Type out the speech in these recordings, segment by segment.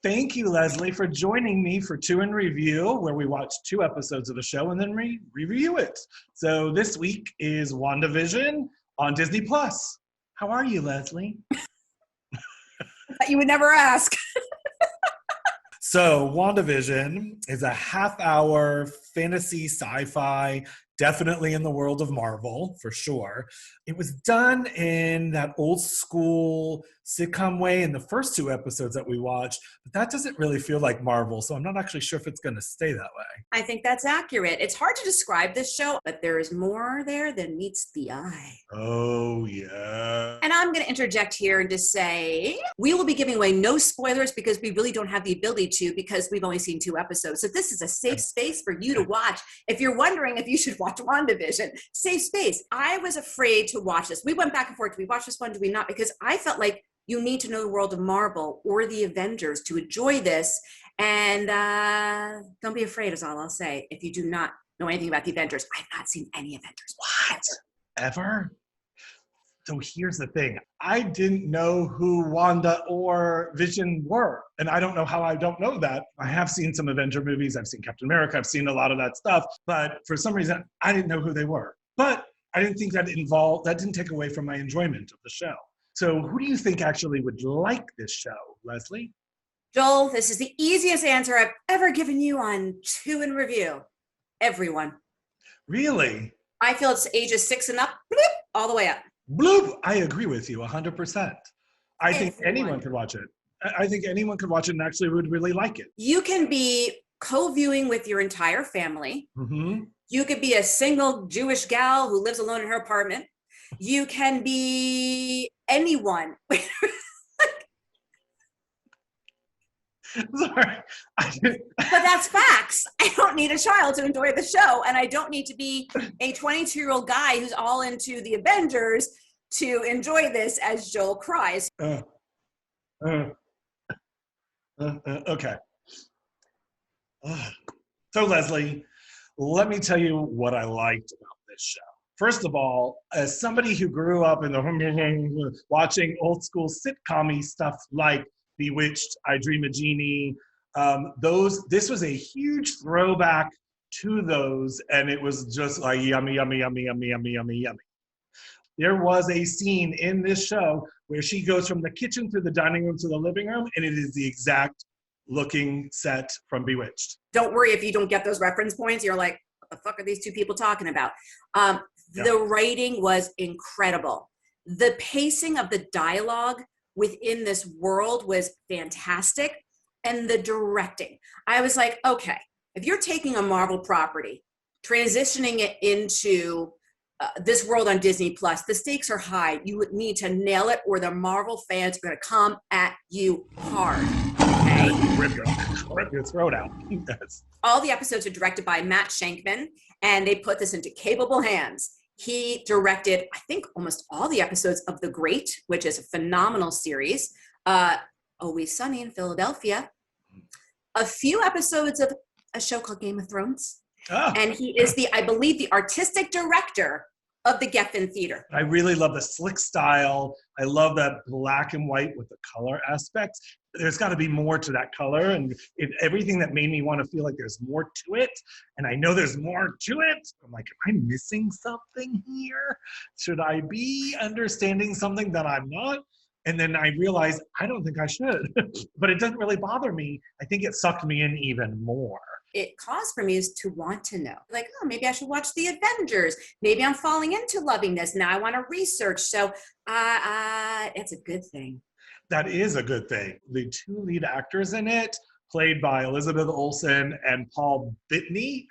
Thank you, Leslie, for joining me for Two in Review, where we watch 2 episodes of a show and then review it. So this week is WandaVision on Disney Plus. How are you, Leslie? You would never ask. So WandaVision is a half-hour fantasy sci-fi, definitely in the world of Marvel, for sure. It was done in that old school sitcom way in the first 2 episodes that we watched, but that doesn't really feel like Marvel, so I'm not actually sure if it's going to stay that way. I think that's accurate. It's hard to describe this show, but there is more there than meets the eye. Oh, yeah. And I'm going to interject here and just say, we will be giving away no spoilers because we really don't have the ability to, because we've only seen 2 episodes. So this is a safe space for you to watch. If you're wondering if you should watch WandaVision, safe space. I was afraid to watch this. We went back and forth. Do we watch this one? Do we not? Because I felt like you need to know the world of Marvel or the Avengers to enjoy this. And don't be afraid is all I'll say. If you do not know anything about the Avengers, I've not seen any Avengers. What? Ever? So here's the thing. I didn't know who Wanda or Vision were. And I don't know how I don't know that. I have seen some Avenger movies. I've seen Captain America. I've seen a lot of that stuff. But for some reason, I didn't know who they were. But I didn't think that didn't take away from my enjoyment of the show. So who do you think actually would like this show, Leslie? Joel, this is the easiest answer I've ever given you on Two in Review. Everyone. Really? I feel it's ages 6 and up, bloop, all the way up. Bloop! I agree with you 100%. I think Everyone. anyone could watch it. I think anyone could watch it and actually would really like it. You can be co-viewing with your entire family. Mm-hmm. You could be a single Jewish gal who lives alone in her apartment. You can be anyone. Sorry. But that's facts. I don't need a child to enjoy the show, and I don't need to be a 22-year-old guy who's all into the Avengers to enjoy this as Joel cries. Okay. So, Leslie, let me tell you what I liked about this show. First of all, as somebody who grew up in the watching old school sitcom-y stuff like Bewitched, I Dream a Genie, this was a huge throwback to those, and it was just like yummy, yummy, yummy, yummy, yummy, yummy, yummy. There was a scene in this show where she goes from the kitchen to the dining room to the living room, and it is the exact looking set from Bewitched. Don't worry if you don't get those reference points. You're like, what the fuck are these 2 people talking about? The writing was incredible. The pacing of the dialogue within this world was fantastic. And the directing. I was like, okay, if you're taking a Marvel property, transitioning it into this world on Disney Plus, the stakes are high. You would need to nail it or the Marvel fans are going to come at you hard. Okay? Rip your throat out. Yes. All the episodes are directed by Matt Shankman, and they put this into capable hands. He directed, I think, almost all the episodes of The Great, which is a phenomenal series. Always Sunny in Philadelphia. A few episodes of a show called Game of Thrones. Oh. And he is I believe, the artistic director of the Geffen Theater. I really love the slick style. I love that black and white with the color aspects. There's got to be more to that color, and everything that made me want to feel like there's more to it. And I know there's more to it. I'm like, am I missing something here? Should I be understanding something that I'm not? And then I realized I don't think I should, but it doesn't really bother me. I think it sucked me in even more. It caused for me is to want to know. Like, oh, maybe I should watch the Avengers. Maybe I'm falling into loving this. Now I want to research. So it's a good thing. That is a good thing. The 2 lead actors in it, played by Elizabeth Olsen and Paul Bettany.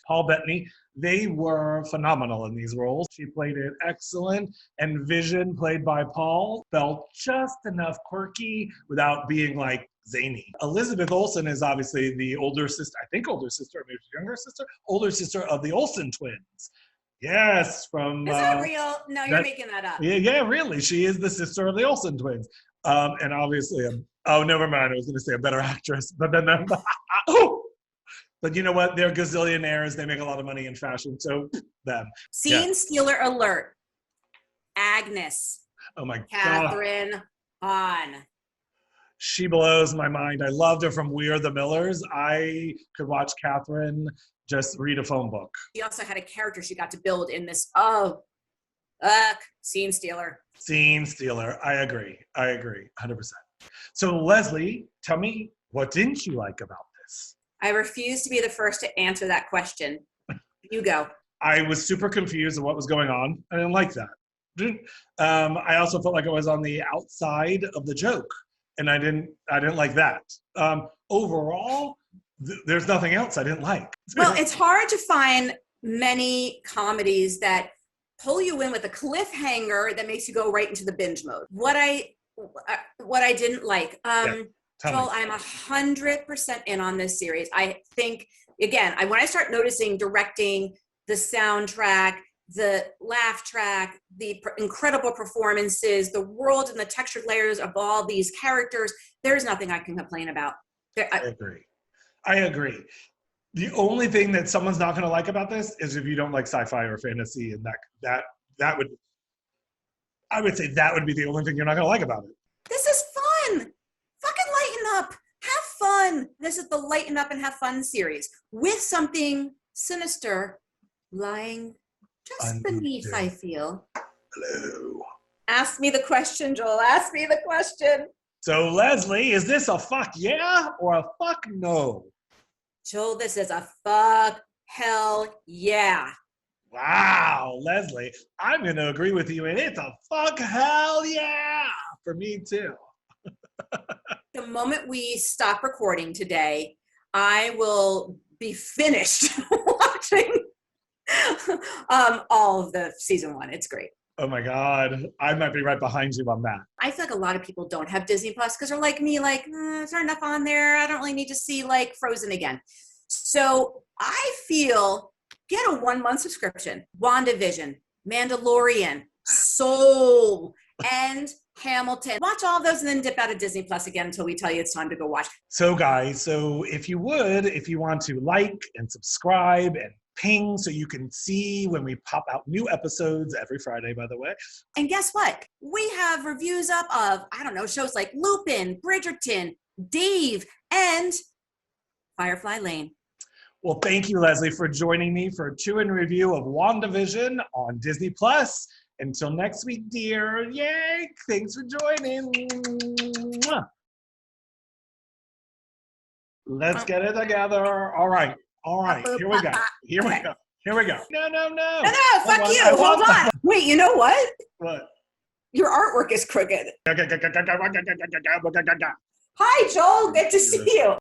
Paul Bettany. They were phenomenal in these roles. She played it excellent. And Vision, played by Paul, felt just enough quirky without being like zany. Elizabeth Olsen is obviously the older sister, I think older sister, maybe younger sister, older sister of the Olsen twins. Yes, from... Is that real? No, you're making that up. Yeah, really. She is the sister of the Olsen twins. And obviously, never mind. I was going to say a better actress. But then, but you know what? They're gazillionaires. They make a lot of money in fashion. So them. Scene stealer alert. Agnes. Oh my God. Catherine Hahn. She blows my mind. I loved her from We Are the Millers. I could watch Catherine just read a phone book. She also had a character she got to build in this, scene stealer. Scene stealer. I agree. 100%. So Leslie, tell me, what didn't you like about this? I refuse to be the first to answer that question. You go. I was super confused of what was going on. I didn't like that. I also felt like it was on the outside of the joke, and I didn't like that. Overall, there's nothing else I didn't like. Well, it's hard to find many comedies that pull you in with a cliffhanger that makes you go right into the binge mode. What I didn't like, Joel, I'm 100% in on this series. I think, again, when I start noticing directing, the soundtrack, the laugh track, the incredible performances, the world and the textured layers of all these characters, there's nothing I can complain about. I agree. The only thing that someone's not going to like about this is if you don't like sci-fi or fantasy, and that would, I would say that would be the only thing you're not going to like about it. This is fun. Fucking lighten up. Have fun. This is the Lighten Up and Have Fun series with something sinister lying just beneath, I feel. Hello. Ask me the question, Joel. Ask me the question. So, Leslie, is this a fuck yeah or a fuck no? Joel, this is a fuck hell yeah. Wow, Leslie, I'm going to agree with you, and it's a fuck hell yeah for me too. The moment we stop recording today, I will be finished watching all of the season 1. It's great. Oh my God, I might be right behind you on that. I feel like a lot of people don't have Disney Plus because they're like me, like, is there enough on there? I don't really need to see like Frozen again. So I feel, get a 1-month subscription. WandaVision, Mandalorian, Soul, and Hamilton. Watch all those and then dip out of Disney Plus again until we tell you it's time to go watch. So guys, if you want to like and subscribe and ping so you can see when we pop out new episodes every Friday, by the way. And guess what? We have reviews up of, shows like Lupin, Bridgerton, Dave, and Firefly Lane. Well, thank you, Leslie, for joining me for a 2-in review of WandaVision on Disney Plus. Until next week, dear. Yay! Thanks for joining. Mwah. Let's get it together. All right. Here we go. No. Fuck you. Hold on. Wait, you know what? What? Your artwork is crooked. Hi, Joel. Good to see you.